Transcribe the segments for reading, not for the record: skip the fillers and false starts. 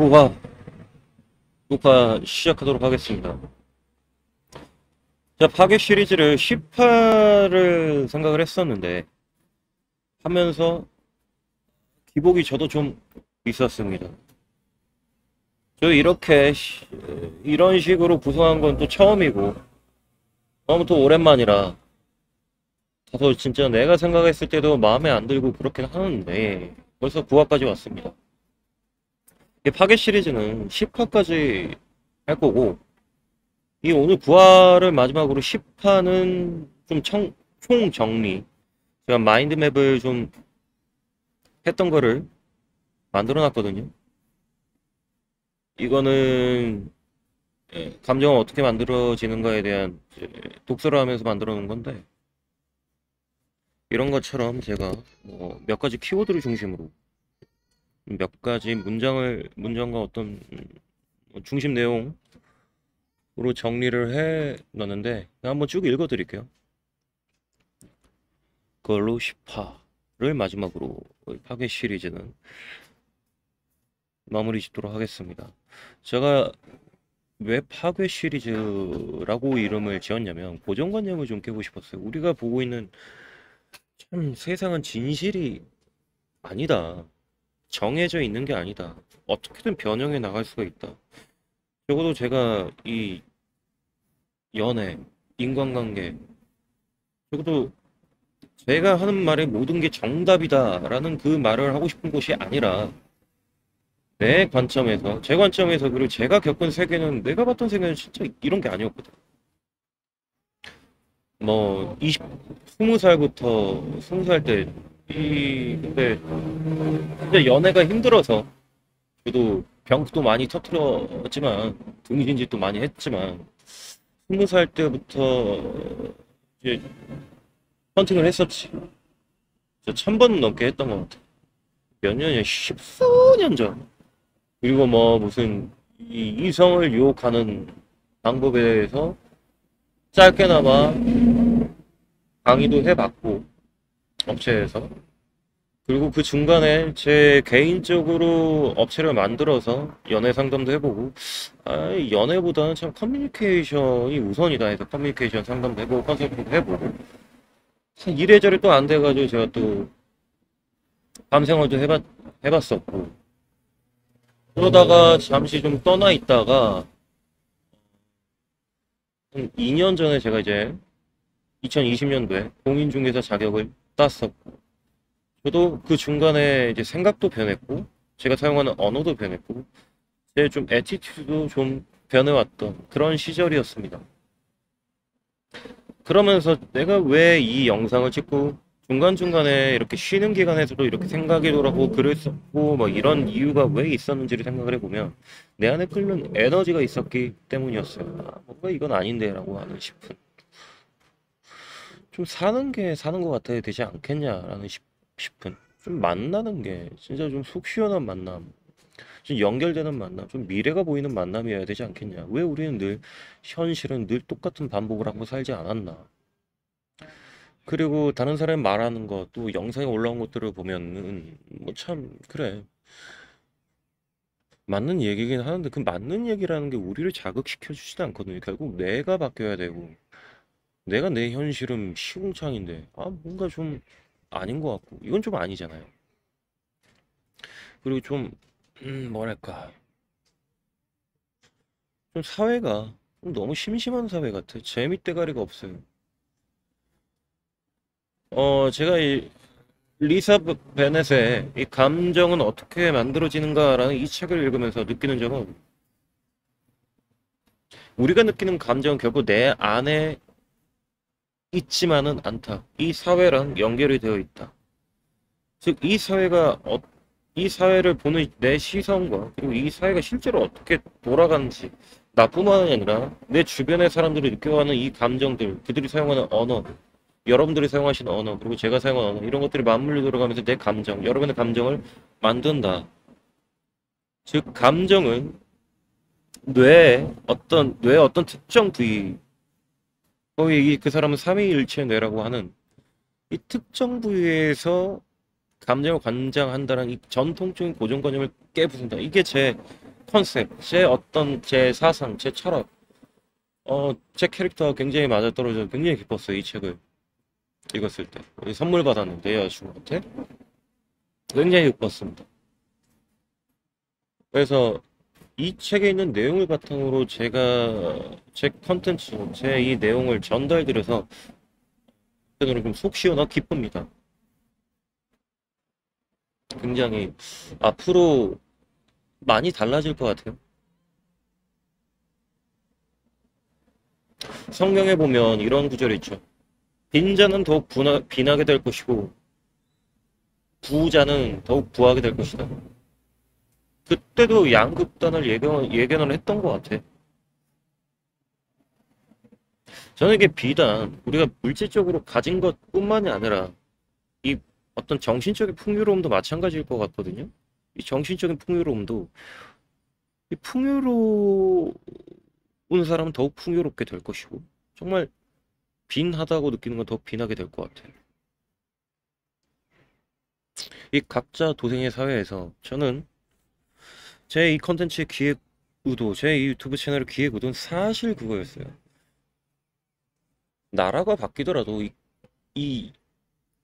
녹화, 녹화 시작하도록 하겠습니다. 자, 파괴 시리즈를 18을 생각을 했었는데, 하면서 기복이 저도 좀 있었습니다. 저 이렇게, 이런 식으로 구성한 건 또 처음이고, 너무 또 오랜만이라, 다소 진짜 내가 생각했을 때도 마음에 안 들고 그렇긴 하는데, 벌써 9화까지 왔습니다. 이 파괴 시리즈는 10화까지 할 거고, 이 오늘 9화를 마지막으로 10화는 좀 총 정리. 제가 마인드맵을 좀 했던 거를 만들어 놨거든요. 이거는 감정은 어떻게 만들어지는가에 대한 독서를 하면서 만들어 놓은 건데, 이런 것처럼 제가 몇 가지 키워드를 중심으로 몇 가지 문장과 어떤 중심 내용으로 정리를 해 놨는데, 한번 쭉 읽어 드릴게요. 그걸로 10화를 마지막으로 파괴 시리즈는 마무리 짓도록 하겠습니다. 제가 왜 파괴 시리즈라고 이름을 지었냐면, 고정관념을 좀 깨고 싶었어요. 우리가 보고 있는 참 세상은 진실이 아니다. 정해져 있는 게 아니다. 어떻게든 변형해 나갈 수가 있다. 적어도 제가 이 연애, 인간관계, 적어도 제가 하는 말의 모든 게 정답이다라는 그 말을 하고 싶은 곳이 아니라, 내 관점에서, 제 관점에서, 그리고 제가 겪은 세계는, 내가 봤던 세계는 진짜 이런 게 아니었거든. 뭐, 20살부터 20살 때, 근데, 진짜 연애가 힘들어서, 저도 병도 많이 터트렸지만, 등신짓도 많이 했지만, 20살 때부터 이제 헌팅을 했었지. 저 1000번 넘게 했던 것 같아. 몇 년이야? 십수년 전. 그리고 뭐 무슨 이성을 유혹하는 방법에 대해서 짧게나마 강의도 해봤고, 업체에서. 그리고 그 중간에 제 개인적으로 업체를 만들어서 연애 상담도 해보고, 연애보다는 참 커뮤니케이션이 우선이다 해서 커뮤니케이션 상담도 해보고 컨설팅도 해보고, 참 이래저래 또 안 돼가지고 제가 또 밤생활도 해봤었고, 그러다가 잠시 좀 떠나 있다가 한 2년 전에 제가 이제 2020년도에 공인중개사 자격을 땄었고, 저도 그 중간에 이제 생각도 변했고, 제가 사용하는 언어도 변했고, 제 좀 애티튜드도 좀 변해왔던 그런 시절이었습니다. 그러면서 내가 왜 이 영상을 찍고 중간중간에 이렇게 쉬는 기간에서도 이렇게 생각이 돌아고 글을 썼고 뭐 이런 이유가 왜 있었는지를 생각을 해보면, 내 안에 끓는 에너지가 있었기 때문이었어요. 뭔가 이건 아닌데 라고 하는 싶은, 좀 사는 게 사는 것 같아야 되지 않겠냐라는 싶은, 좀 만나는 게 진짜 좀 속 시원한 만남, 좀 연결되는 만남, 좀 미래가 보이는 만남이어야 되지 않겠냐. 왜 우리는 늘 현실은 늘 똑같은 반복을 하고 살지 않았나. 그리고 다른 사람이 말하는 것, 또 영상에 올라온 것들을 보면은 뭐 참 그래, 맞는 얘기긴 하는데, 그 맞는 얘기라는 게 우리를 자극시켜 주지도 않거든요. 결국 내가 바뀌어야 되고, 내가 내 현실은 시궁창인데, 뭔가 좀 아닌 것 같고, 이건 좀 아니잖아요. 그리고 좀 뭐랄까, 좀 사회가 좀 너무 심심한 사회 같아. 재밌대가리가 없어요. 제가 이 리사 베넷의 이 감정은 어떻게 만들어지는가라는 이 책을 읽으면서 느끼는 점은, 우리가 느끼는 감정은 결국 내 안에 있지만은 않다. 이 사회랑 연결이 되어 있다. 즉, 이 사회를 보는 내 시선과, 그리고 이 사회가 실제로 어떻게 돌아가는지, 나뿐만 아니라 내 주변의 사람들이 느껴가는 이 감정들, 그들이 사용하는 언어, 여러분들이 사용하시는 언어, 그리고 제가 사용하는 언어, 이런 것들이 맞물려 들어가면서 내 감정, 여러분의 감정을 만든다. 즉, 감정은 뇌의 어떤 특정 부위, 거의 그 사람은 삼위일체 뇌라고 하는 이 특정 부위에서 감정을 관장한다는 이 전통적인 고정관념을 깨부순다. 이게 제 컨셉, 제 어떤 제 사상, 제 철학, 제 캐릭터와 굉장히 맞아떨어져 굉장히 기뻤어요. 이 책을 읽었을 때. 선물 받았는데 여자친구한테 굉장히 기뻤습니다. 그래서 이 책에 있는 내용을 바탕으로 제가 제 컨텐츠, 제 이 내용을 전달드려서 저는 좀 속 시원하고 기쁩니다. 굉장히 앞으로 많이 달라질 것 같아요. 성경에 보면 이런 구절이 있죠. 빈자는 더욱 빈하게 될 것이고 부자는 더욱 부하게 될 것이다. 그때도 양극단을 예견을 했던 것 같아. 저는 이게 비단 우리가 물질적으로 가진 것뿐만이 아니라 이 어떤 정신적인 풍요로움도 마찬가지일 것 같거든요. 이 정신적인 풍요로움도 이 풍요로운 사람은 더욱 풍요롭게 될 것이고 정말 빈하다고 느끼는 건 더 빈하게 될 것 같아요. 이 각자 도생의 사회에서 저는 제 이 컨텐츠의 기획 의도, 제 이 유튜브 채널의 기획 의도는 사실 그거였어요. 나라가 바뀌더라도 이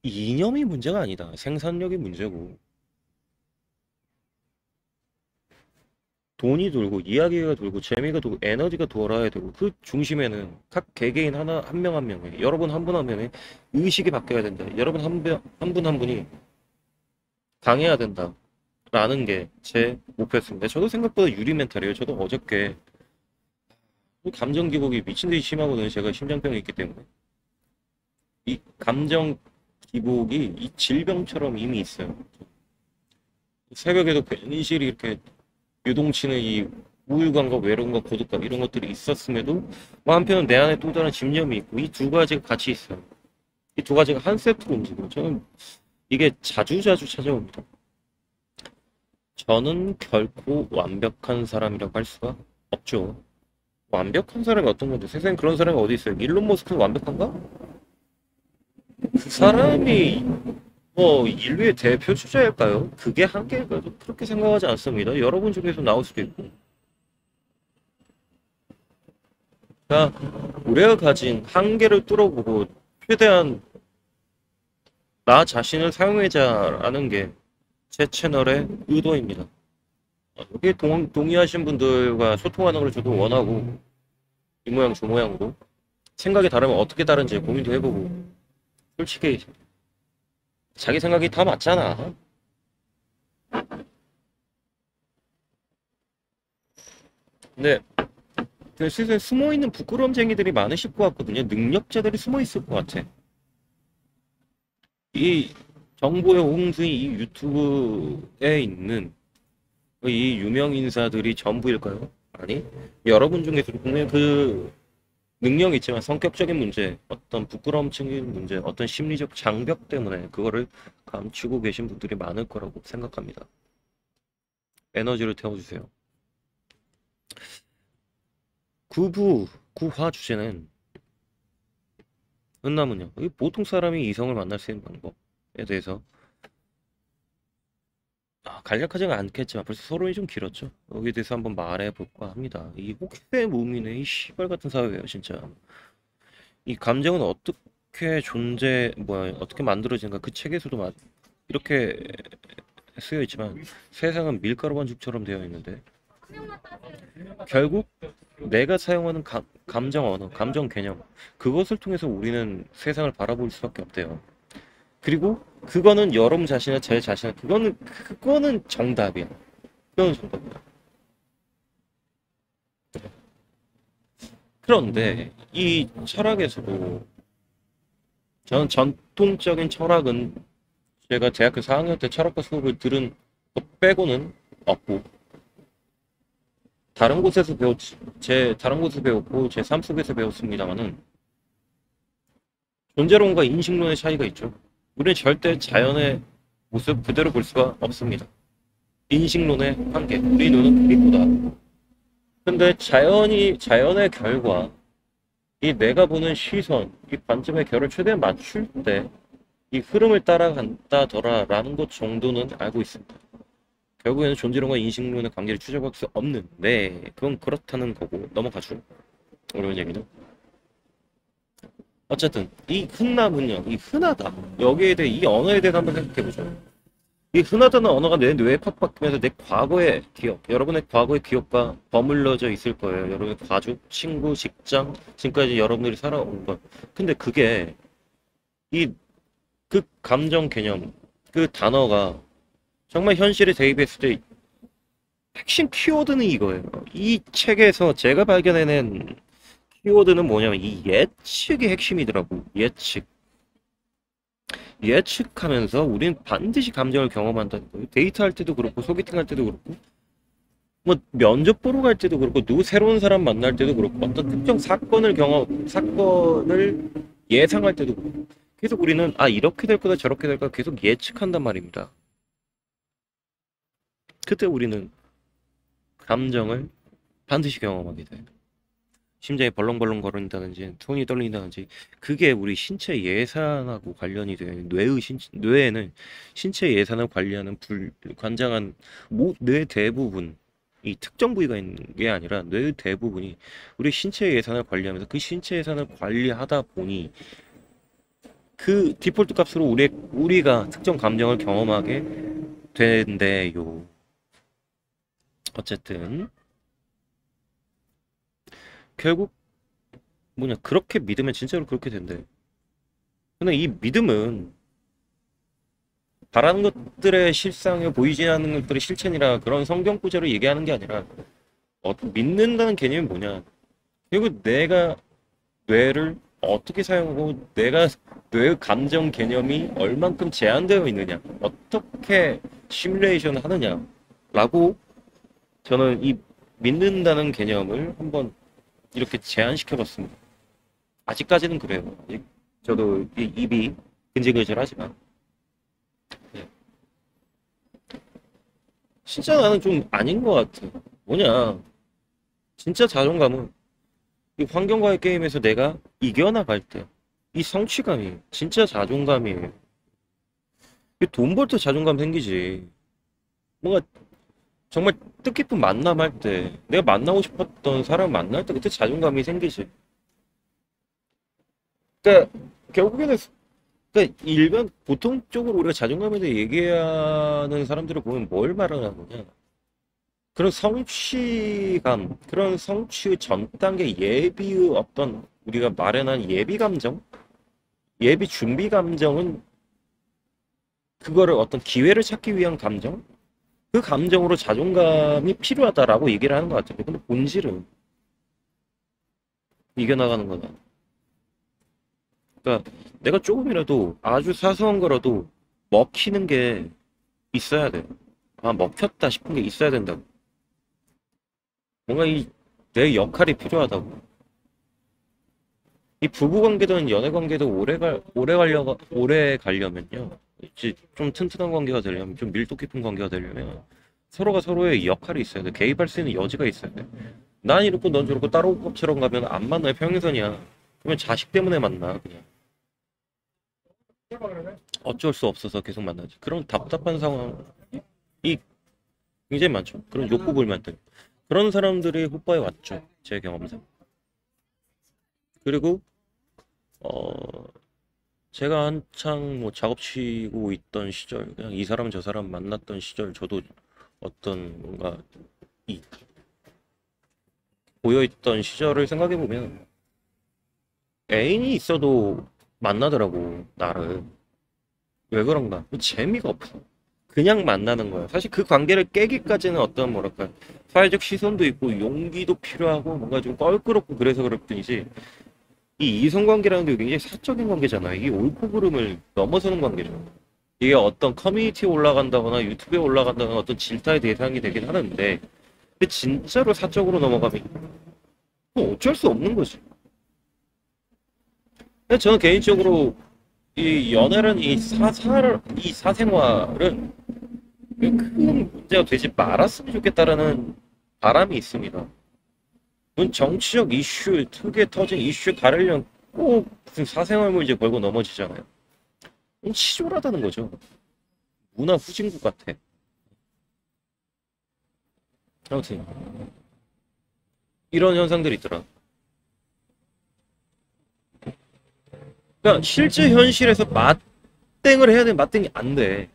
이념이 문제가 아니다. 생산력이 문제고 돈이 돌고 이야기가 돌고 재미가 돌고 에너지가 돌아야 되고 그 중심에는 각 개개인 하나 한 명 한 명의 여러분 한 분 한 명의 의식이 바뀌어야 된다. 여러분 한 분 한 분이 강해야 된다. 라는 게 제 목표였습니다. 저도 생각보다 유리 멘탈이에요. 저도 어저께 감정 기복이 미친 듯이 심하거든요. 제가 심장병이 있기 때문에 이 감정 기복이 이 질병처럼 이미 있어요. 새벽에도 괜시리 이렇게 유동치는 이 우울감과 외로움과 고독감 이런 것들이 있었음에도 뭐 한편은 내 안에 또 다른 집념이 있고 이 두 가지가 같이 있어요. 이 두 가지가 한 세트로 움직여요. 저는 이게 자주자주 찾아옵니다. 저는 결코 완벽한 사람이라고 할 수가 없죠. 완벽한 사람이 어떤 건데 세상에 그런 사람이 어디 있어요? 일론 머스크는 완벽한가? 그 사람이 뭐 인류의 대표 주자일까요? 그게 한계일까요? 그렇게 생각하지 않습니다. 여러분 중에서 나올 수도 있고. 그러니까 우리가 가진 한계를 뚫어보고 최대한 나 자신을 사용하자라는 게 제 채널의 의도입니다. 여기에 동의하신 분들과 소통하는 걸 저도 원하고 이 모양 저 모양으로 생각이 다르면 어떻게 다른지 고민도 해보고 솔직히 자기 생각이 다 맞잖아. 근데 그 실제 숨어있는 부끄럼쟁이들이 많으실 것 같거든요. 능력자들이 숨어있을 것 같아. 이 정보의 홍수인 이 유튜브에 있는 이 유명 인사들이 전부일까요? 아니, 여러분 중에서 분명히 그 능력이 있지만 성격적인 문제, 어떤 부끄러움증인 문제, 어떤 심리적 장벽 때문에 그거를 감추고 계신 분들이 많을 거라고 생각합니다. 에너지를 태워주세요. 구화 주제는 은나무녀. 보통 사람이 이성을 만날 수 있는 방법에 대해서 간략하지는 않겠지만 벌써 서론이 좀 길었죠. 여기에 대해서 한번 말해볼까 합니다. 이 혹세 무민의 이 시발 같은 사회예요, 진짜. 이 감정은 어떻게 어떻게 만들어지는가 그 책에서도 이렇게 쓰여 있지만 세상은 밀가루 반죽처럼 되어 있는데 결국 내가 사용하는 감정 언어, 감정 개념 그것을 통해서 우리는 세상을 바라볼 수밖에 없대요. 그리고 그거는 여러분 자신이나 제 자신 그거는 정답이야. 그건 정답이야. 그런데 이 철학에서도 저는 전통적인 철학은 제가 대학교 4학년 때 철학과 수업을 들은 것 빼고는 없고 다른 곳에서 배웠고 제 삶 속에서 배웠습니다만은 존재론과 인식론의 차이가 있죠. 우리는 절대 자연의 모습 그대로 볼 수가 없습니다. 인식론의 한계, 우리 눈은 그리고다. 근데 자연의 결과, 이 내가 보는 시선, 이 관점의 결을 최대한 맞출 때, 이 흐름을 따라간다더라라는 것 정도는 알고 있습니다. 결국에는 존재론과 인식론의 관계를 추적할 수 없는데 그건 그렇다는 거고 넘어가죠. 어려운 얘기는. 어쨌든 이 흔남은요, 이 흔하다. 여기에 대해 이 언어에 대해 한번 생각해보죠. 이 흔하다는 언어가 내 뇌에 팍박히면서 내 과거의 기억, 여러분의 과거의 기억과 버물러져 있을 거예요. 여러분의 가족, 친구, 직장, 지금까지 여러분들이 살아온 것. 근데 그게 이 그 감정 개념, 그 단어가 정말 현실에 대입했을 때 핵심 키워드는 이거예요. 이 책에서 제가 발견해낸 키워드는 뭐냐면 이 예측이 핵심이더라고. 예측. 예측하면서 우리는 반드시 감정을 경험한다는 거예요. 데이트할 때도 그렇고 소개팅할 때도 그렇고 뭐 면접 보러 갈 때도 그렇고 누구 새로운 사람 만날 때도 그렇고 어떤 특정 사건을 예상할 때도 그렇고 계속 우리는 아 이렇게 될 거다 저렇게 될 거다 계속 예측한단 말입니다. 그때 우리는 감정을 반드시 경험하게 돼요. 심장이 벌렁벌렁 거린다든지 손이 떨린다든지 그게 우리 신체 예산하고 관련이 돼요. 뇌에는 신체 예산을 관리하는 관장한 뇌 대부분 이 특정 부위가 있는 게 아니라 뇌 대부분이 우리 신체 예산을 관리하면서 그 신체 예산을 관리하다 보니 그 디폴트 값으로 우리가 특정 감정을 경험하게 된대요. 어쨌든 결국 뭐냐 그렇게 믿으면 진짜로 그렇게 된대. 근데 이 믿음은 바라는 것들의 실상에 보이지 않는 것들의 실체니라 그런 성경 구절을 얘기하는 게 아니라 믿는다는 개념이 뭐냐. 결국 내가 뇌를 어떻게 사용하고 내가 뇌의 감정 개념이 얼만큼 제한되어 있느냐 어떻게 시뮬레이션을 하느냐라고 저는 이 믿는다는 개념을 한번 이렇게 제한시켜 봤습니다. 아직까지는 그래요. 아직 저도 입이 근질근질하지만 네. 진짜 나는 좀 아닌 것 같아. 뭐냐 진짜 자존감은 이 환경과의 게임에서 내가 이겨나갈 때 이 성취감이 진짜 자존감이에요. 돈 벌 때 자존감 생기지. 뭔가 정말 뜻깊은 만남할 때 내가 만나고 싶었던 사람 만날 때 그때 자존감이 생기지. 그러니까 결국에는 그러니까 일반 보통적으로 우리가 자존감에 대해 얘기하는 사람들을 보면 뭘 말하는 거냐? 그런 성취감, 그런 성취의 전 단계 예비의 어떤 우리가 마련한 예비 감정, 예비 준비 감정은 그거를 어떤 기회를 찾기 위한 감정, 그 감정으로 자존감이 필요하다라고 얘기를 하는 것 같아요. 근데 본질은 이겨나가는 거다. 그러니까 내가 조금이라도 아주 사소한 거라도 먹히는 게 있어야 돼. 아, 먹혔다 싶은 게 있어야 된다고. 뭔가 내 역할이 필요하다고. 이 부부 관계든 연애 관계든 오래 가려면요. 이제 좀 튼튼한 관계가 되려면, 좀 밀도 깊은 관계가 되려면 서로가 서로의 역할이 있어야 돼. 개입할 수 있는 여지가 있어야 돼. 난 이렇고 넌 저렇고 따로 법처럼 가면 안 만나요. 평행선이야. 그러면 자식 때문에 만나 그냥. 어쩔 수 없어서 계속 만나지. 그런 답답한 상황이 굉장히 많죠. 그런 욕구 불만들. 그런 사람들이 호빠에 왔죠. 제 경험상. 그리고 어 제가 한창 뭐 작업치고 있던 시절, 그냥 이 사람 저 사람 만났던 시절, 저도 어떤 뭔가 이 보여있던 시절을 생각해 보면 애인이 있어도 만나더라고 나를. 왜 그런가? 재미가 없어. 그냥 만나는 거야. 사실 그 관계를 깨기까지는 어떤 뭐랄까 사회적 시선도 있고 용기도 필요하고 뭔가 좀 껄끄럽고 그래서 그럴 뿐이지 이 이성관계라는 게 굉장히 사적인 관계잖아. 이게 옳고 그름을 넘어서는 관계죠. 이게 어떤 커뮤니티에 올라간다거나 유튜브에 올라간다거나 어떤 질타의 대상이 되긴 하는데 근데 진짜로 사적으로 넘어가면 그건 어쩔 수 없는 거지. 근데 저는 개인적으로 이 연애는 이 사생활은 큰 문제가 되지 말았으면 좋겠다라는 바람이 있습니다. 문 정치적 이슈, 크게 터진 이슈 가르려면 꼭 무슨 사생활 문제 걸고 넘어지잖아요. 치졸하다는 거죠. 문화 후진국 같아. 아무튼 이런 현상들이 있더라. 그러니까 실제 현실에서 맞땡을 해야 되는 맞땡이 안 돼.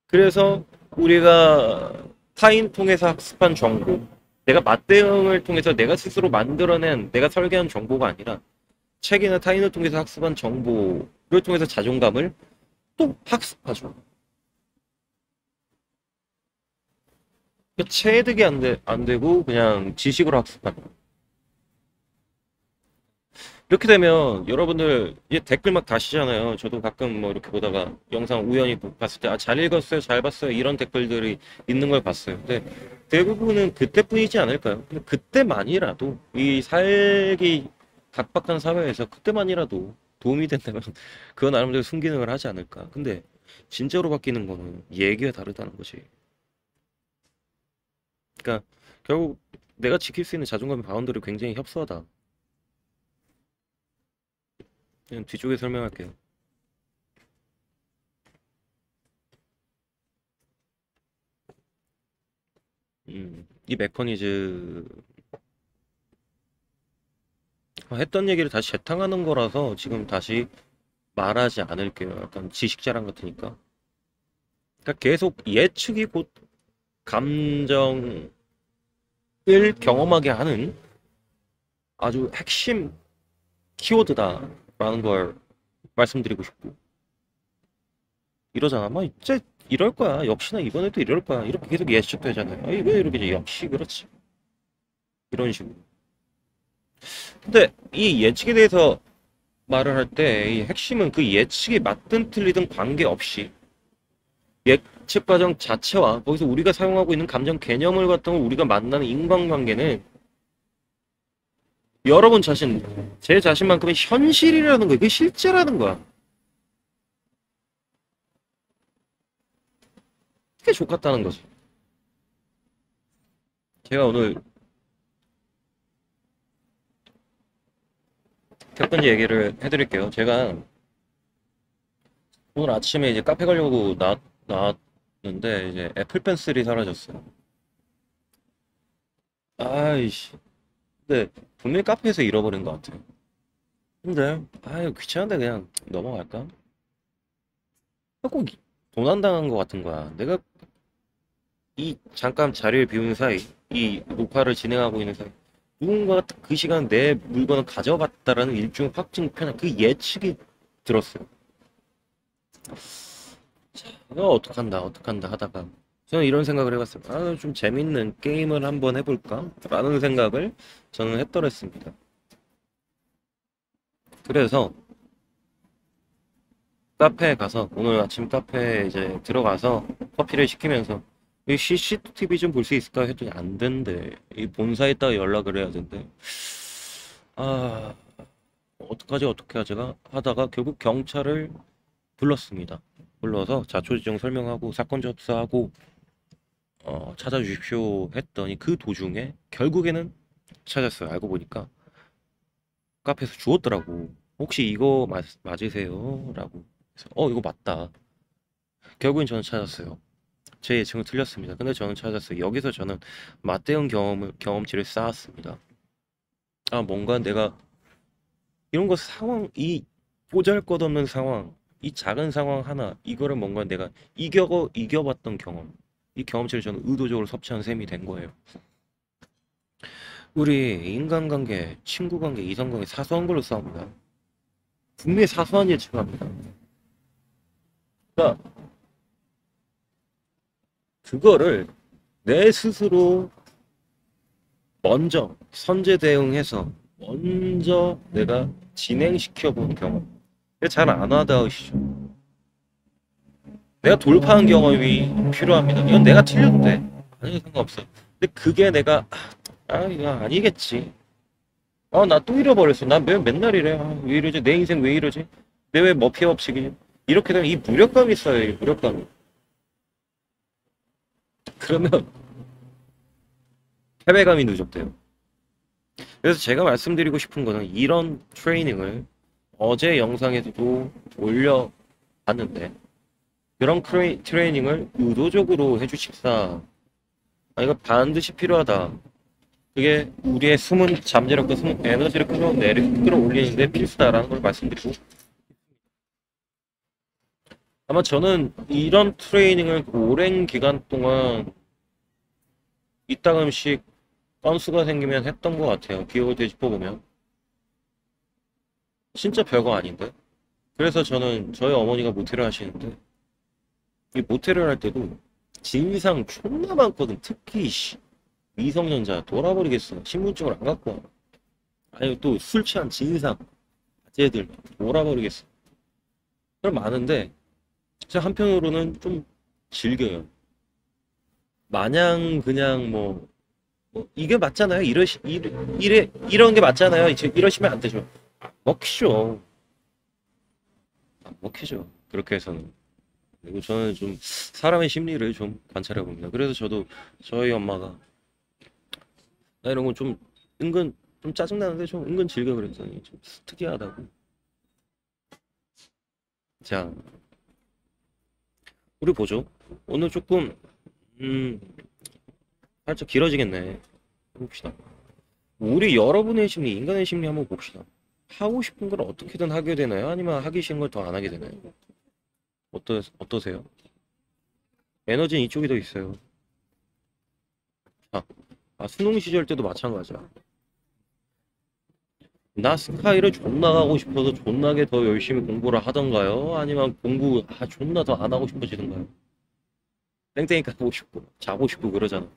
그래서 우리가 타인 통해서 학습한 정보, 내가 맞대응을 통해서 내가 스스로 만들어낸, 내가 설계한 정보가 아니라 책이나 타인을 통해서 학습한 정보를 통해서 자존감을 또 학습하죠. 그러니까 체득이 안 되고 그냥 지식으로 학습하는. 이렇게 되면 여러분들 이제 댓글 막 다시잖아요. 저도 가끔 뭐 이렇게 보다가 영상 우연히 봤을 때, 아, 잘 읽었어요, 잘 봤어요, 이런 댓글들이 있는 걸 봤어요. 근데 대부분은 그때뿐이지 않을까요? 근데 그때만이라도 이 살기 각박한 사회에서 그때만이라도 도움이 된다면 그건 나름대로 순기능을 하지 않을까. 근데 진짜로 바뀌는 거는 얘기가 다르다는 거지. 그러니까 결국 내가 지킬 수 있는 자존감의 바운더리 굉장히 협소하다. 그냥 뒤쪽에 설명할게요. 이 메커니즘 했던 얘기를 다시 재탕하는 거라서 지금 다시 말하지 않을게요. 약간 지식 자랑 같으니까. 그러니까 계속 예측이 곧 감정을 경험하게 하는 아주 핵심 키워드다라는 걸 말씀드리고 싶고, 이러잖아. 뭐 이제 이럴 거야. 역시나 이번에도 이럴 거야. 이렇게 계속 예측되잖아요. 아, 이거 이렇게 이제 역시 그렇지. 이런 식으로. 근데 이 예측에 대해서 말을 할 때 이 핵심은 그 예측이 맞든 틀리든 관계없이 예측 과정 자체와 거기서 우리가 사용하고 있는 감정 개념을 갖다가 우리가 만나는 인간관계는 여러분 자신, 제 자신만큼은 현실이라는 거야. 그게 실제라는 거야. 그게 좋겠다는 거지. 제가 오늘 겪은 얘기를 해드릴게요. 제가 오늘 아침에 이제 카페 가려고 나왔는데 이제 애플 펜슬이 사라졌어요. 아이씨. 근데 분명히 카페에서 잃어버린 것 같아요. 근데 아유 귀찮은데 그냥 넘어갈까? 꼭 도난당한 것 같은 거야. 내가 이 잠깐 자리를 비우는 사이, 이 녹화를 진행하고 있는 사이, 누군가가 그 시간 내 물건을 가져갔다라는 일종의 확증 편향, 그 예측이 들었어요. 이거 어떡한다 하다가 저는 이런 생각을 해봤어요. 아, 좀 재밌는 게임을 한번 해볼까? 라는 생각을 저는 했더랬습니다. 그래서 카페에 가서 오늘 아침 카페에 이제 들어가서 커피를 시키면서 이 CCTV 좀 볼 수 있을까 했더니 안 된대. 이 본사에다가 연락을 해야 된대. 아, 어떡하지 어떻게 하지가 하다가 결국 경찰을 불렀습니다. 불러서 자초지종 설명하고 사건 접수하고 찾아주십시오 했더니 그 도중에 결국에는 찾았어요. 알고 보니까 카페에서 주웠더라고. 혹시 이거 맞으세요? 라고. 그래서 이거 맞다. 결국엔 저는 찾았어요. 제 예측은 틀렸습니다. 근데 저는 찾았어요. 여기서 저는 맞대응 경험치를 쌓았습니다. 아, 뭔가 내가 이런 거 상황, 이 보잘것없는 상황, 이 작은 상황 하나, 이거를 뭔가 내가 이겨봤던 경험, 이 경험치를 저는 의도적으로 섭취한 셈이 된 거예요. 우리 인간관계, 친구관계, 이성관계 사소한 걸로 싸웁니다. 분명히 사소한 예측을 합니다. 그러니까 그거를 내 스스로 먼저 선제 대응해서 먼저 내가 진행시켜 본 경험. 잘 안 하다시죠. 내가 돌파한 경험이 필요합니다. 이건 내가 틀려도 돼. 아니 상관없어. 근데 그게 내가 이거 아니겠지. 나 또 잃어버렸어. 난 맨날 이래. 왜 이러지? 내 인생 왜 이러지? 내 왜 머피 법칙이지? 이렇게 되면 이 무력감이 있어요. 이 무력감이. 그러면 패배감이 누적돼요. 그래서 제가 말씀드리고 싶은 거는 이런 트레이닝을 어제 영상에서도 올려봤는데 그런 트레이닝을 의도적으로 해주십사. 아, 이거 반드시 필요하다. 그게 우리의 숨은 잠재력과 숨은 에너지를 끌어올리는데 필수다라는 걸 말씀드리고, 아마 저는 이런 트레이닝을 오랜 기간 동안 이따금씩 건수가 생기면 했던 것 같아요. 기억을 되짚어보면. 진짜 별거 아닌데. 그래서 저는 저희 어머니가 모텔을 하시는데, 이 모텔을 할 때도 진상 존나 많거든. 특히 미성년자 돌아버리겠어. 신분증을 안 갖고 와. 아니 또 술 취한 진상 아재들 돌아버리겠어. 그럼 많은데 진짜 한편으로는 좀 즐겨요. 마냥 그냥 이게 맞잖아요. 이런 게 맞잖아요. 이러시면 안 되죠. 안 먹히죠. 안 먹히죠. 그렇게 해서는. 그리고 저는 좀 사람의 심리를 좀 관찰해 봅니다. 그래서 저도 저희 엄마가 나 이런 건 좀 은근 좀 짜증나는데 좀 은근 즐겨 그랬더니 좀 특이하다고. 자, 우리 보죠. 오늘 조금 음 살짝 길어지겠네. 해봅시다. 우리 여러분의 심리, 인간의 심리 한번 봅시다. 하고 싶은 걸 어떻게든 하게 되나요? 아니면 하기 싫은 걸 더 안 하게 되나요? 어떠세요? 에너지는 이쪽이 더 있어요. 아, 수능 시절 때도 마찬가지야. 나 스카이를 존나 가고 싶어서 존나게 더 열심히 공부를 하던가요? 아니면 공부 존나 더 안 하고 싶어지던가요? 땡땡이 가고 싶고 자고 싶고 그러잖아.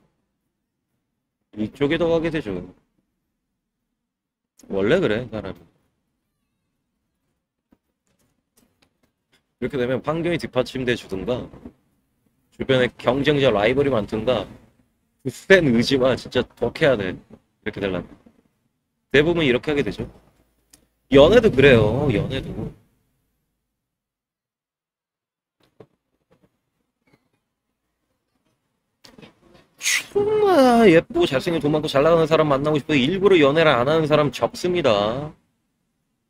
이쪽에 더 가게 되죠. 원래 그래 사람이. 이렇게 되면 환경이 뒷받침돼 주든가 주변에 경쟁자 라이벌이 많든가 그센 의지와 진짜 덕해야 돼. 이렇게 되려면 대부분 이렇게 하게 되죠. 연애도 그래요. 연애도 정말 예쁘고 잘생긴 돈 많고 잘 나가는 사람 만나고 싶어 일부러 연애를 안 하는 사람 적습니다.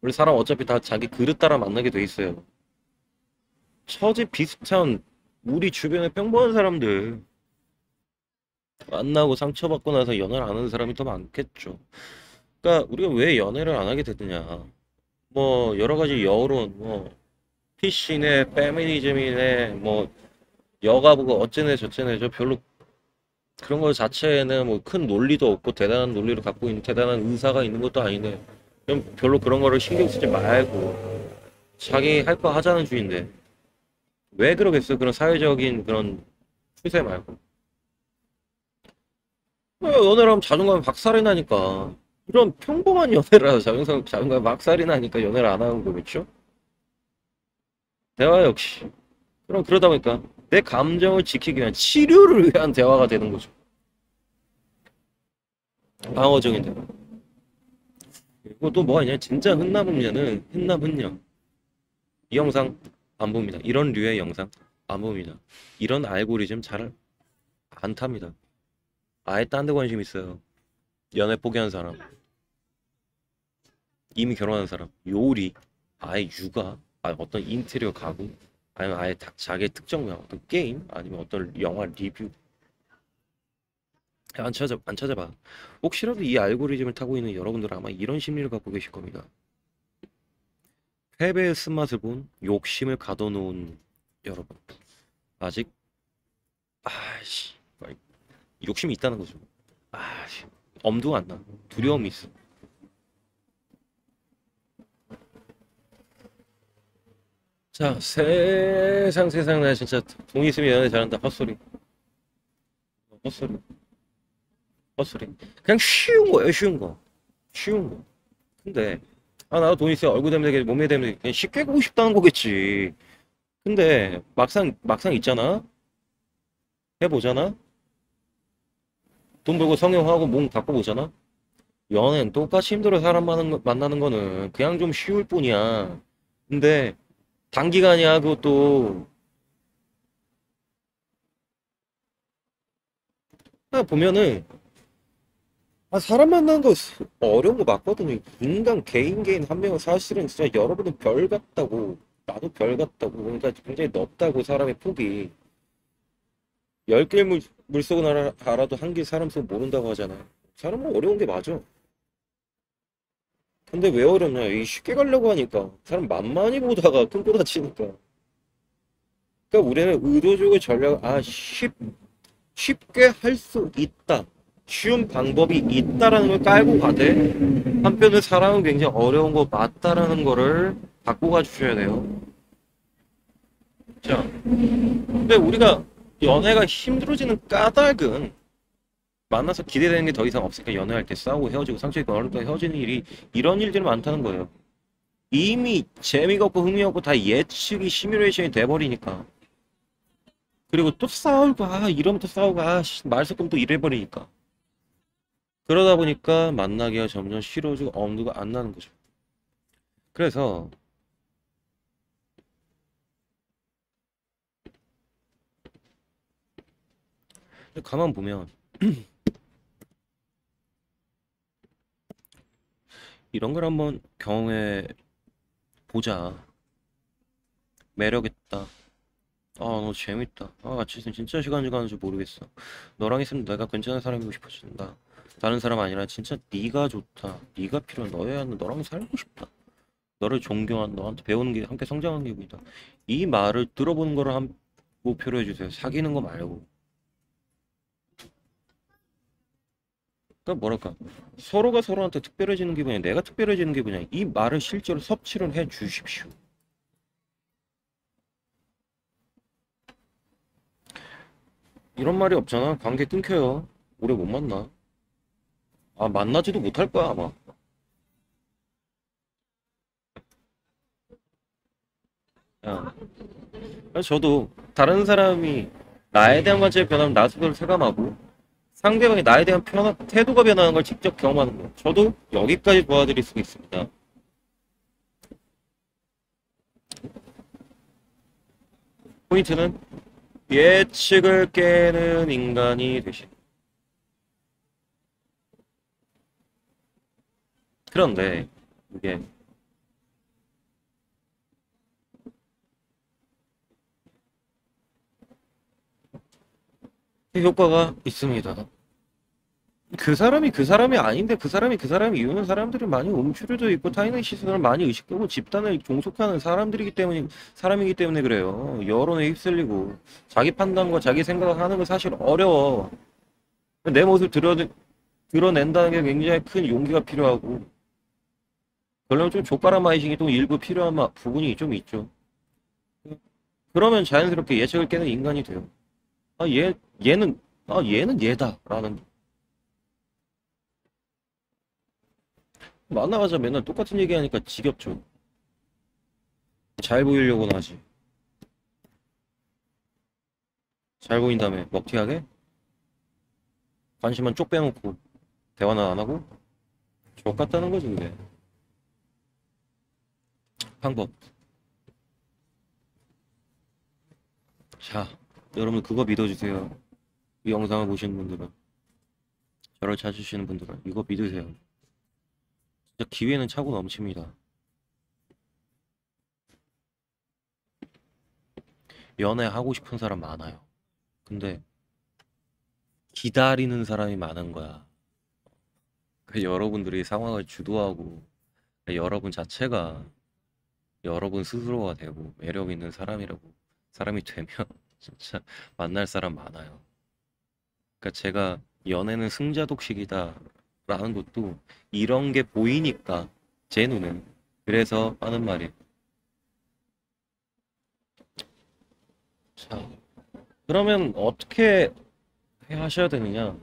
우리 사람 어차피 다 자기 그릇 따라 만나게 돼 있어요. 처지 비슷한 우리 주변에 평범한 사람들 만나고 상처받고 나서 연애를 안 하는 사람이 더 많겠죠. 그러니까 우리가 왜 연애를 안 하게 되느냐. 여러 가지 여론, PC네, 페미니즘이네, 여가부가 어쩌네 저쩌네 저 별로 그런 거 자체에는 큰 논리도 없고 대단한 논리를 갖고 있는 대단한 의사가 있는 것도 아닌데 좀 별로 그런 거를 신경 쓰지 말고 자기 할 거 하자는 주의인데 왜 그러겠어? 그런 사회적인 그런 추세 말고. 연애를 하면 자존감이 박살이 나니까. 이런 평범한 연애를 하서 자존감이 박살이 나니까 연애를 안 하는 거겠죠? 대화 역시. 그럼 그러다 보니까 내 감정을 지키기 위한 치료를 위한 대화가 되는 거죠. 방어적인 대화. 그리고 또 뭐가 있냐? 진짜 흔남흔녀는 흔남흔녀. 이 영상 안 봅니다. 이런 류의 영상 안 봅니다. 이런 알고리즘 잘 안 탑니다. 아예 딴 데 관심 있어요. 연애 포기한 사람, 이미 결혼한 사람, 요리, 아예 육아, 어떤 인테리어 가구, 아니면 아예 자기의 특정 분야, 어떤 게임, 아니면 어떤 영화 리뷰. 안 찾아봐. 혹시라도 이 알고리즘을 타고 있는 여러분들은 아마 이런 심리를 갖고 계실 겁니다. 패배의 쓴맛을 본 욕심을 가둬놓은 여러분. 아직, 아씨, 욕심이 있다는 거죠. 아씨, 엄두가 안 나. 두려움이 있어. 자, 세상, 나 진짜 돈 있으면 연애 잘한다. 헛소리. 헛소리. 헛소리. 그냥 쉬운 거예요, 쉬운 거. 쉬운 거. 근데, 나도 돈 있어요. 얼굴 되면 되게, 몸매 되면 되게, 그냥 쉽게 보고 싶다는 거겠지. 근데, 막상 있잖아? 해보잖아? 돈 벌고 성형하고 몸 바꿔보잖아? 연애는 똑같이 힘들어 사람 만나는 거는 그냥 좀 쉬울 뿐이야. 근데, 단기간이야, 그것도. 보면은, 사람 만나는 거 어려운 거 맞거든요. 인간 개인 한 명은 사실은 진짜 여러분은 별 같다고. 나도 별 같다고. 그러니까 굉장히 넓다고, 사람의 폭이. 10개 물속은 알아도 한 개 사람 속 모른다고 하잖아. 사람은 어려운 게 맞아. 근데 왜 어렵냐? 이 쉽게 가려고 하니까. 사람 만만히 보다가 끊고 다치니까. 그러니까 우리는 의도적으로 쉽게 할 수 있다. 쉬운 방법이 있다라는 걸 깔고 가되, 한편은 사람은 굉장히 어려운 거 맞다라는 거를 갖고 가 주셔야 돼요. 자, 근데 우리가 연애가 힘들어지는 까닭은, 만나서 기대되는 게 더 이상 없으니까 연애할 때 싸우고 헤어지고 상처 있고 어렵다 헤어지는 일이, 이런 일들이 많다는 거예요. 이미 재미가 없고 흥미 없고 다 예측이 시뮬레이션이 돼버리니까. 그리고 또 싸우고, 이러면 또 싸우고, 말 섞으면 또 이래버리니까. 그러다 보니까 만나기가 점점 싫어지고 엄두가 안 나는 거죠. 그래서 가만 보면 이런 걸 한번 경험해 보자. 매력 있다. 너 재밌다. 같이 있으면 진짜 시간이 가는 줄 모르겠어. 너랑 있으면 내가 괜찮은 사람이고 싶어진다. 다른 사람 아니라 진짜 네가 좋다. 네가 필요한 너여야 하는, 너랑 살고 싶다. 너를 존경한, 너한테 배우는 게 함께 성장하는 기분이다. 이 말을 들어보는 거를 한 목표로 해주세요. 사귀는 거 말고. 그러니까 뭐랄까, 서로가 서로한테 특별해지는 기분이야, 내가 특별해지는 기분이야, 이 말을 실제로 섭취를 해 주십시오. 이런 말이 없잖아. 관계 끊겨요. 오래 못 만나. 만나지도 못할 거야 아마. 야, 저도 다른 사람이 나에 대한 관점이 변하면 나도 그걸 체감하고, 상대방이 나에 대한 태도가 변하는 걸 직접 경험하는 거예요. 저도 여기까지 도와드릴 수 있습니다. 포인트는 예측을 깨는 인간이 되신. 그런데 이게 효과가 있습니다. 그 사람이 아닌데 그 사람이 그 사람이 이유는, 사람들이 많이 움츠려져 있고 타인의 시선을 많이 의식하고 집단을 종속하는 사람이기 때문에 그래요. 여론에 휩쓸리고 자기 판단과 자기 생각을 하는 건 사실 어려워. 내 모습 드러낸다는 게 굉장히 큰 용기가 필요하고, 그러려면 좀 족가라마이징이 또 일부 필요한 부분이 좀 있죠. 그러면 자연스럽게 예측을 깨는 인간이 돼요. 아, 얘, 얘는, 얘는 얘다라는. 만나가자 맨날 똑같은 얘기하니까 지겹죠. 잘 보이려고는 하지. 잘 보인 다음에 먹튀하게 관심만 쪽 빼놓고 대화는 안 하고 족 같다는 거지 그게. 방법. 자, 여러분 그거 믿어주세요. 이 영상을 보시는 분들은, 저를 찾으시는 분들은 이거 믿으세요. 진짜 기회는 차고 넘칩니다. 연애하고 싶은 사람 많아요. 근데 기다리는 사람이 많은 거야. 여러분들이 상황을 주도하고, 여러분 자체가 여러분 스스로가 되고 매력 있는 사람이 되면 진짜 만날 사람 많아요. 그러니까 제가 연애는 승자 독식이다라는 것도 이런 게 보이니까, 제 눈엔. 그래서 하는 말이에요. 자, 그러면 어떻게 하셔야 되느냐?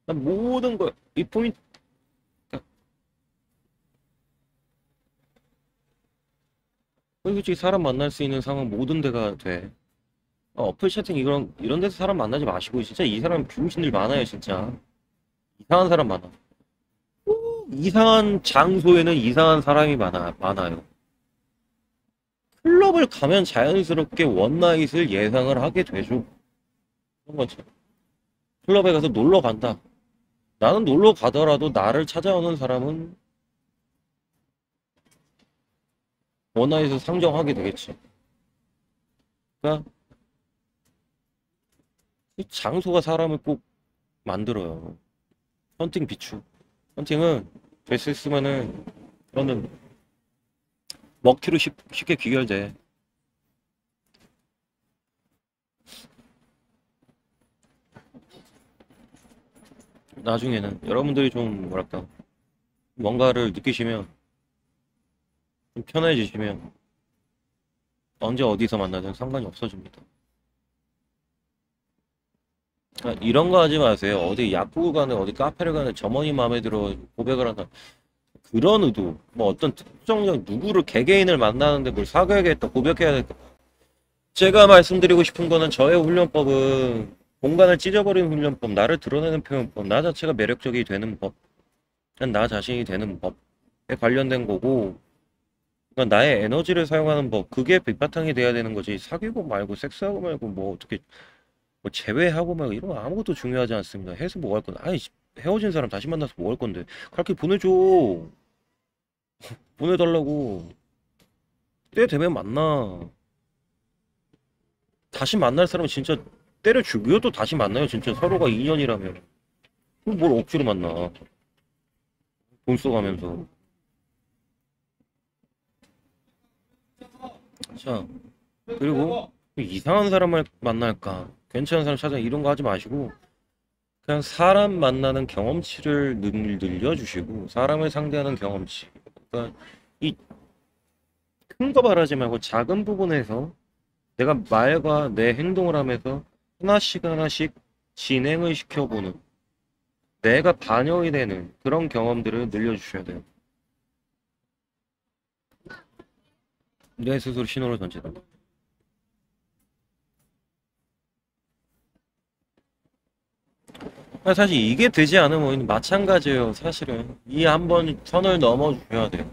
모든 걸, 이 포인트, 솔직히 사람 만날 수 있는 상황 모든 데가 돼. 어플 채팅 이런 데서 사람 만나지 마시고, 진짜 이 사람 병신들 많아요, 진짜. 이상한 사람 많아. 이상한 장소에는 이상한 사람이 많아요. 클럽을 가면 자연스럽게 원나잇을 예상을 하게 되죠. 그런 거지. 클럽에 가서 놀러 간다. 나는 놀러 가더라도 나를 찾아오는 사람은 원화에서 상정하게 되겠지. 그러니까 이 장소가 사람을 꼭 만들어요. 헌팅 비추. 헌팅은 될 수 있으면은 그거는 먹튀로 쉽게 귀결돼. 나중에는 여러분들이 좀 뭐랄까 뭔가를 느끼시면 좀 편해지시면 언제 어디서 만나든 상관이 없어집니다. 그러니까 이런 거 하지 마세요. 어디 약국을 가는 어디 카페를 가는 점원이 마음에 들어 고백을 한다. 그런 의도, 뭐 어떤 특정적 누구를 개개인을 만나는데 뭘 사귀어야겠다, 고백해야겠다. 제가 말씀드리고 싶은 거는 저의 훈련법은 공간을 찢어버리는 훈련법, 나를 드러내는 표현법, 나 자체가 매력적이 되는 법, 그냥 나 자신이 되는 법에 관련된 거고, 그러니까 나의 에너지를 사용하는 법, 그게 밑바탕이 돼야 되는 거지. 사귀고 말고, 섹스하고 말고, 뭐 어떻게, 뭐 제외하고 말고 이런 거 아무것도 중요하지 않습니다. 해서 뭐 할 건데, 아니 헤어진 사람 다시 만나서 뭐 할 건데, 그렇게 보내줘. 보내달라고. 때 되면 만나. 다시 만날 사람은 진짜 때려 죽여도 다시 만나요. 진짜 서로가 인연이라면. 그럼 뭘 억지로 만나. 돈 써가면서. 자, 그리고 이상한 사람을 만날까? 괜찮은 사람 찾아 이런 거 하지 마시고 그냥 사람 만나는 경험치를 늘려주시고 사람을 상대하는 경험치. 그러니까 이 큰 거 바라지 말고 작은 부분에서 내가 말과 내 행동을 하면서 하나씩 하나씩 진행을 시켜보는 내가 반영이 되는 그런 경험들을 늘려주셔야 돼요. 내 스스로 신호를 던지다. 사실 이게 되지 않으면 마찬가지예요. 사실은 이 한 번 선을 넘어줘야 돼요.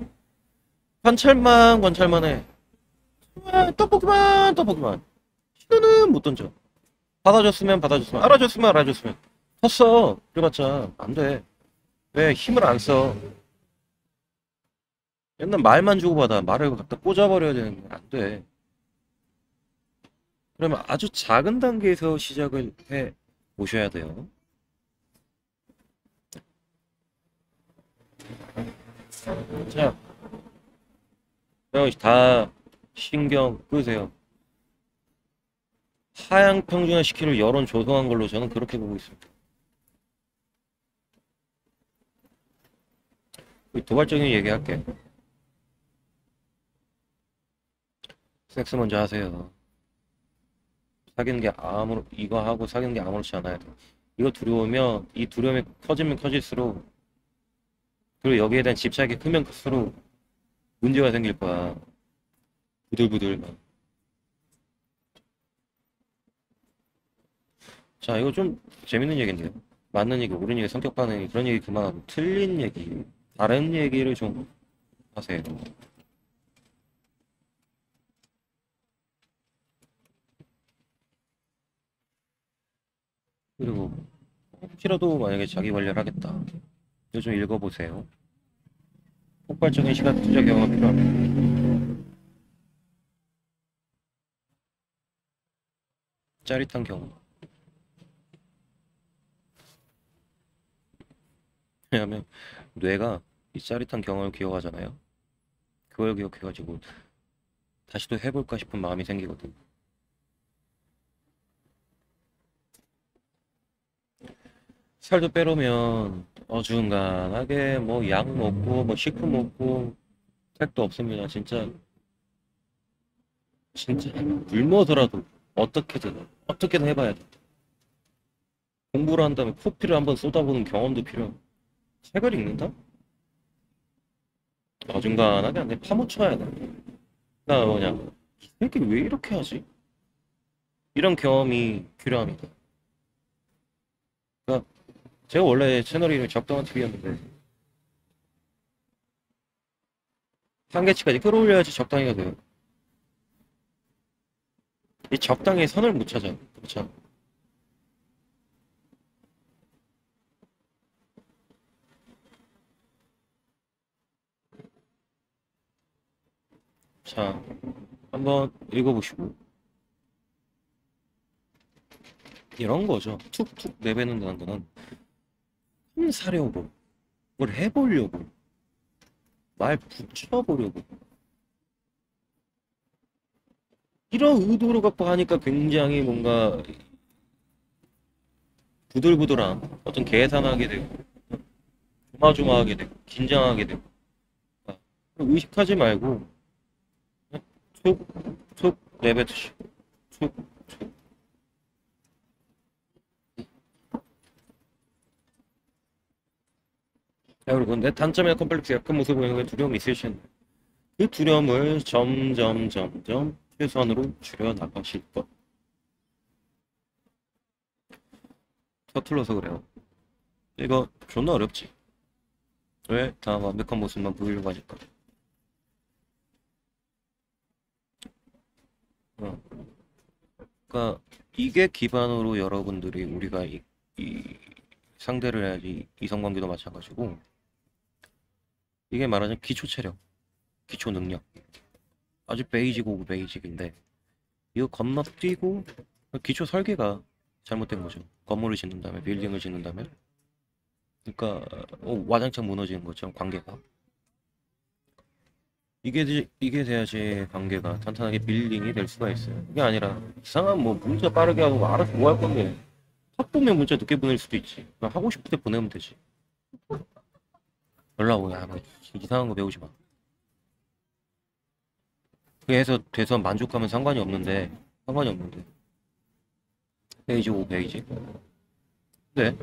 관찰만 해. 아, 떡볶이만. 신호는 못 던져. 받아줬으면 알아줬으면 텄어. 그래봤자 안 돼. 왜 힘을 안 써? 맨날 말만 주고받아. 말을 갖다 꽂아버려야 되는데 안 돼. 그러면 아주 작은 단계에서 시작을 해 보셔야 돼요. 자, 다 신경 끄세요. 하향 평준화 시키를 여론 조성한 걸로 저는 그렇게 보고 있습니다. 도발적인 얘기할게. 섹스 먼저 하세요. 사귀는 게 이거 하고 사귀는 게 아무렇지 않아요. 이거 두려우면, 이 두려움이 커지면 커질수록, 그리고 여기에 대한 집착이 크면 클수록 문제가 생길 거야. 부들부들. 자, 이거 좀 재밌는 얘기인데요. 맞는 얘기, 옳은 얘기, 성격 반응, 그런 얘기 그만하고, 틀린 얘기, 다른 얘기를 좀 하세요. 그리고, 혹시라도 만약에 자기 관리를 하겠다. 이거 좀 읽어보세요. 폭발적인 시간 투자 경험이 필요합니다. 짜릿한 경험. 왜냐하면 뇌가 이 짜릿한 경험을 기억하잖아요. 그걸 기억해가지고 다시 또 해볼까 싶은 마음이 생기거든. 살도 빼려면 어중간하게 뭐 약 먹고 뭐 식품 먹고 택도 없습니다. 진짜 굶어서라도 어떻게든 해봐야 돼. 공부를 한 다음에 코피를 한번 쏟아보는 경험도 필요하고 책을 읽는다? 어중간하게 안 돼. 파묻혀야 돼. 나 뭐냐 이 새끼 왜 이렇게 하지? 이런 경험이 필요합니다. 그러니까 제가 원래 채널 이름이 적당한 TV였는데 한계치까지 끌어올려야지 적당히가 돼요. 이 적당히 선을 못 찾아. 그렇죠. 자, 한번 읽어보시고 이런 거죠. 툭툭 내뱉는다는 거는 사려고 뭘 해보려고 말 붙여보려고 이런 의도로 갖고 하니까 굉장히 뭔가 부들부들한 어떤 계산하게 되고 조마조마하게 되고 긴장하게 되고 아, 의식하지 말고 그냥 툭툭 내뱉으시고 툭툭 자, 그리고 내 단점이나 컴플렉스 약한 모습 보이는 게 두려움이 있으신 그 두려움을 점점 최소한으로 줄여 나가실 것. 서툴러서 그래요. 이거 존나 어렵지. 왜? 다 완벽한 모습만 보이려고 하니까. 어. 그러니까 이게 기반으로 여러분들이 우리가 이 상대를 해야지 이성관계도 마찬가지고 이게 말하자면 기초 체력, 기초 능력 아주 베이직 오브 베이직인데 이거 건너뛰고 기초 설계가 잘못된 거죠. 건물을 짓는 다음에 빌딩을 짓는 다음에 그러니까 와장창 무너지는 거죠. 관계가 이게 돼야지 관계가 탄탄하게 빌딩이 될 수가 있어요. 그게 아니라 이상한 뭐 문자 빠르게 하고 알아서 뭐 할 건데 첫 보면 문자 늦게 보낼 수도 있지. 그냥 하고 싶을 때 보내면 되지. 연락 오야 뭐 이상한 거 배우지 마. 그게 해서 돼서 만족하면 상관이 없는데 베이지 오 베이지. 네.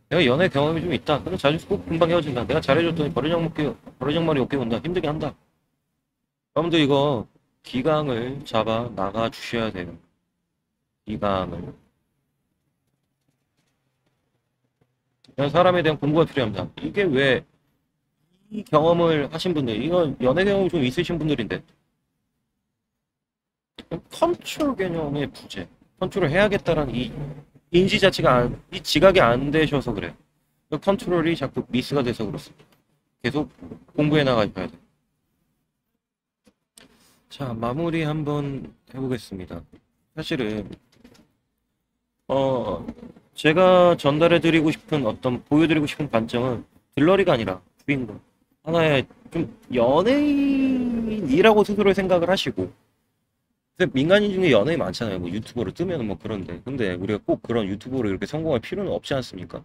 내가 연애 경험이 좀 있다. 그럼 자주 꼭 금방 헤어진다. 내가 잘해줬더니 버르장머리 어깨 온다. 힘들게 한다. 여러분들 이거 기강을 잡아 나가 주셔야 돼요. 기강을. 그냥 사람에 대한 공부가 필요합니다. 이게 왜 이 경험을 하신 분들, 이건 연애 경험이 좀 있으신 분들인데 컨트롤 개념의 부재, 컨트롤 해야겠다라는 이 인지 자체가 이 지각이 안 되셔서 그래요. 컨트롤이 자꾸 미스가 돼서 그렇습니다. 계속 공부해 나가셔야 돼요. 자, 마무리 한번 해보겠습니다. 사실은 어 제가 전달해드리고 싶은 보여드리고 싶은 관점은 들러리가 아니라 주인공 하나의 좀 연예인이라고 스스로 생각을 하시고 근데 민간인 중에 연예인 많잖아요. 뭐 유튜버로 뜨면 뭐 그런데 근데 우리가 꼭 그런 유튜버로 이렇게 성공할 필요는 없지 않습니까?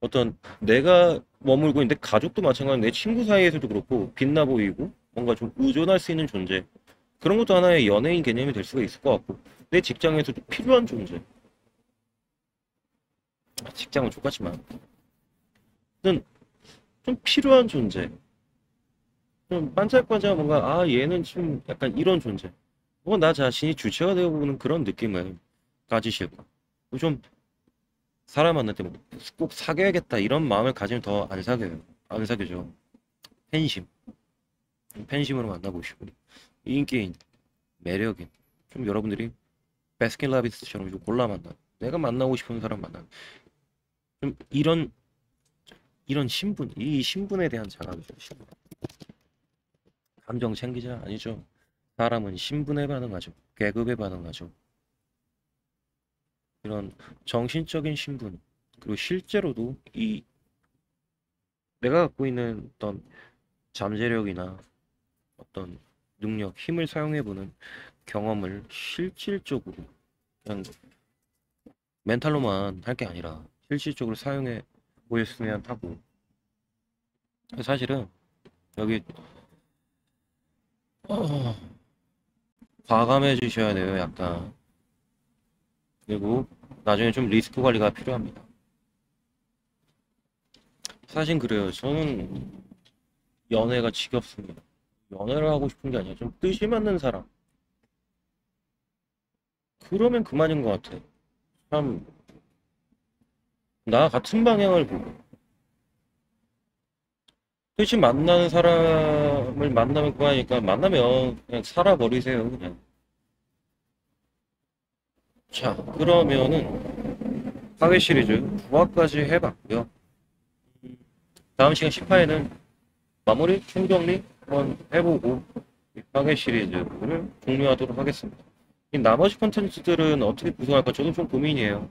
어떤 내가 머물고 있는데 가족도 마찬가지로 내 친구 사이에서도 그렇고 빛나 보이고 뭔가 좀 의존할 수 있는 존재 그런 것도 하나의 연예인 개념이 될 수가 있을 것 같고 내 직장에서도 필요한 존재 직장은 똑같지만 좀 필요한 존재 좀 반짝반짝 뭔가 얘는 좀 약간 이런 존재 나 자신이 주체가 되어보는 그런 느낌을 가지실 거. 좀 사람 만날 때 꼭 사귀어야겠다 이런 마음을 가지면 더 안 사귀어요. 안 사귀죠. 팬심. 팬심으로 만나보시고 인기인, 매력인 좀 여러분들이 베스킨라빈스처럼 좀 골라 만나. 내가 만나고 싶은 사람 만나. 좀 이런 신분, 이 신분에 대한 자각이죠. 신분. 감정 챙기자 아니죠. 사람은 신분에 반응하죠. 계급에 반응하죠. 이런 정신적인 신분 그리고 실제로도 이 내가 갖고 있는 어떤 잠재력이나 어떤 능력, 힘을 사용해보는 경험을 실질적으로 그냥 멘탈로만 할 게 아니라 실질적으로 사용해 보였으면 하고 사실은 여기 과감해지셔야 돼요. 약간 그리고 나중에 좀 리스크 관리가 필요합니다. 사실 그래요. 저는 연애가 지겹습니다. 연애를 하고 싶은 게 아니라 좀 뜻이 맞는 사람. 그러면 그만인 것 같아. 참, 나 같은 방향을 보고. 뜻이 만나는 사람을 만나면 그만이니까 만나면 그냥 살아버리세요. 그냥. 자, 그러면은 파괴 시리즈 9화까지 해봤고요. 다음 시간 10화에는 마무리, 총정리 한번 해보고 이 파괴 시리즈를 종료하도록 하겠습니다. 이 나머지 컨텐츠들은 어떻게 구성할까 저도 좀 고민이에요.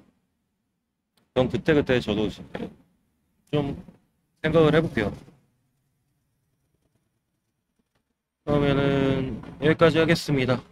그럼 그때그때 저도 좀 생각을 해볼게요. 그러면은 여기까지 하겠습니다.